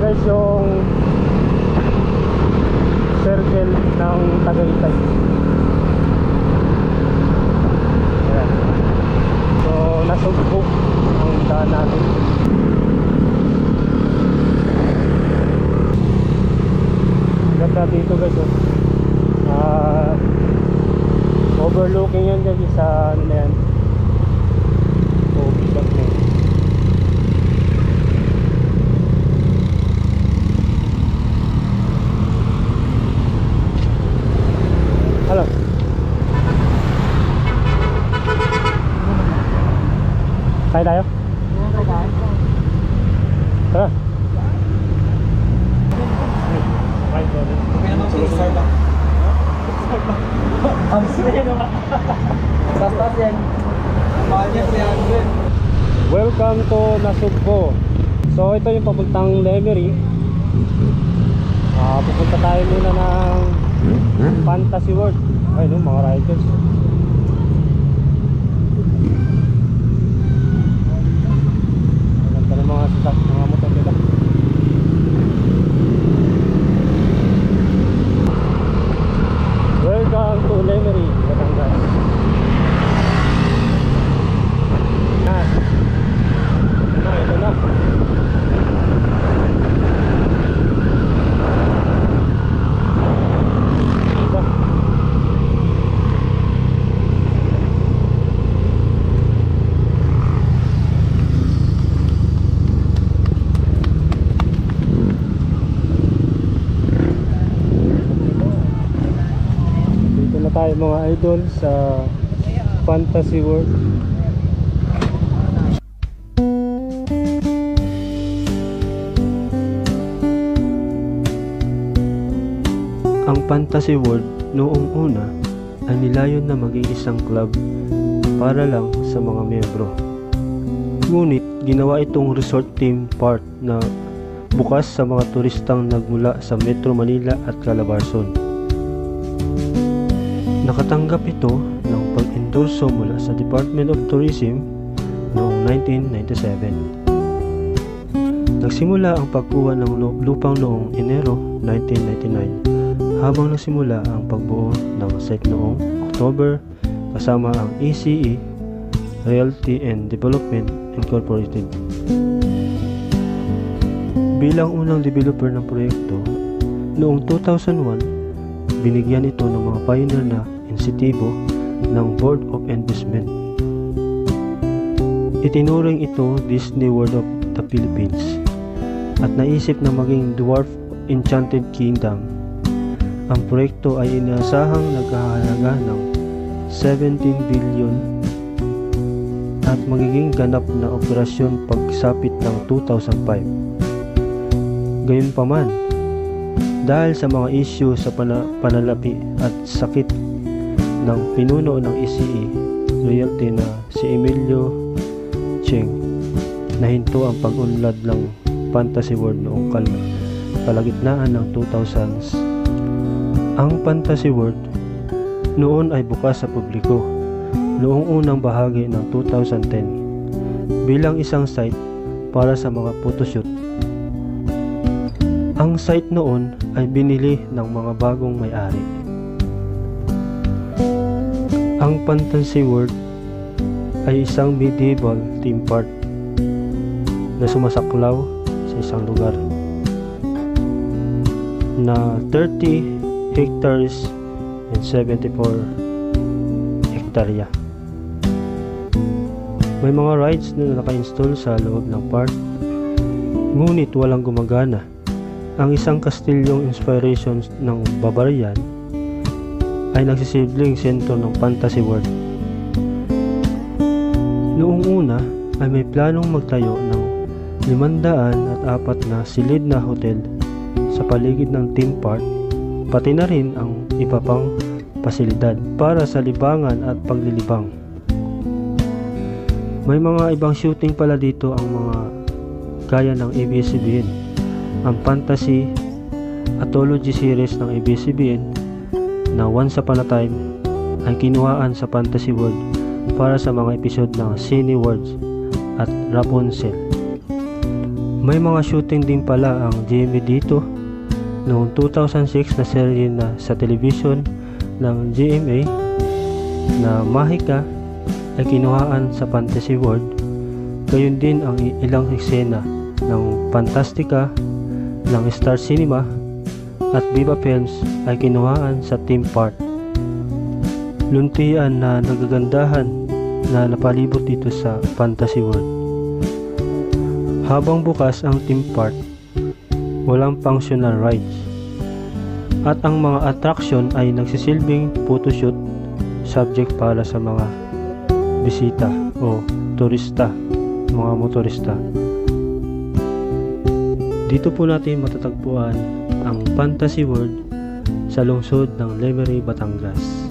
guys yung circle ng Tagaytay. Ayan. So nasugbo ang daan natin. Ganda dito guys, overlooking yan guys sa ano na yan, bigat na yan. Hello. Kaya tayo? Tara. Welcome to Nasugbo. So ito yung papuntang Lemery. Pupunta tayo muna ng Fantasy World. Ay no, mga riders. Ganda ng mga motor nila. Welcome to Lemery, Batangas. Ito na. Dito na tayo mga idol sa Fantasy World. Ang Fantasy World noong una ay nilayon na maging isang club para lang sa mga miyembro. Ngunit ginawa itong resort theme park na bukas sa mga turistang nagmula sa Metro Manila at Calabarzon. Nakatanggap ito ng pag-endorso mula sa Department of Tourism noong 1997. Nagsimula ang pagkuha ng lupang noong Enero 1999. Habang nagsimula ang pagbuo ng site noong October kasama ang ECE Realty and Development Incorporated. Bilang unang developer ng proyekto, noong 2001, binigyan ito ng mga pioneer na insentibo ng Board of Investment. Itinuring ito Disney World of the Philippines at naisip na maging Dwarf Enchanted Kingdom. Ang proyekto ay inaasahang nagkahalaga ng 17 billion at magiging ganap na operasyon pagsapit ng 2005. Gayunpaman, dahil sa mga issue sa panalapi at sakit ng pinuno ng ECE Realty na si Emilio Cheng, nahinto ang pag-unlad ng Fantasy World noong kalagitnaan ng 2000s. Ang Fantasy World noon ay bukas sa publiko noong unang bahagi ng 2010 bilang isang site para sa mga photoshoot. Ang site noon ay binili ng mga bagong may-ari. Ang Fantasy World ay isang medieval theme park na sumasaklaw sa isang lugar na 30 hectares and 74 hektarya. May mga rides na naka-install sa loob ng park, ngunit walang gumagana. Ang isang kastilyong inspiration ng Bavarian ay nagsisilbing sentro ng Fantasy World. Noong una ay may planong magtayo ng 504 na silid na hotel sa paligid ng theme park, pati na rin ang iba pang pasilidad para sa libangan at paglilibang. May mga ibang shooting pala dito ang mga gaya ng ABS-CBN, ang Fantasy Anthology series ng ABS-CBN na Once Upon a Time ay kinuhaan sa Fantasy World para sa mga episode ng Cineworld at Rapunzel. May mga shooting din pala ang GMA dito. Noong 2006 na serye na sa television ng GMA na Mahika ay kinuhaan sa Fantasy World. Gayon din ang ilang eksena ng Fantastica ng Star Cinema at Viva Films ay kinuhaan sa theme park. Luntian na nagagandahan na napalibot dito sa Fantasy World. Habang bukas ang theme park, walang functional rides. At ang mga attraction ay nagsisilbing photoshoot subject para sa mga bisita o turista, mga motorista. Dito po natin matatagpuan ang Fantasy World sa lungsod ng Lemery, Batangas.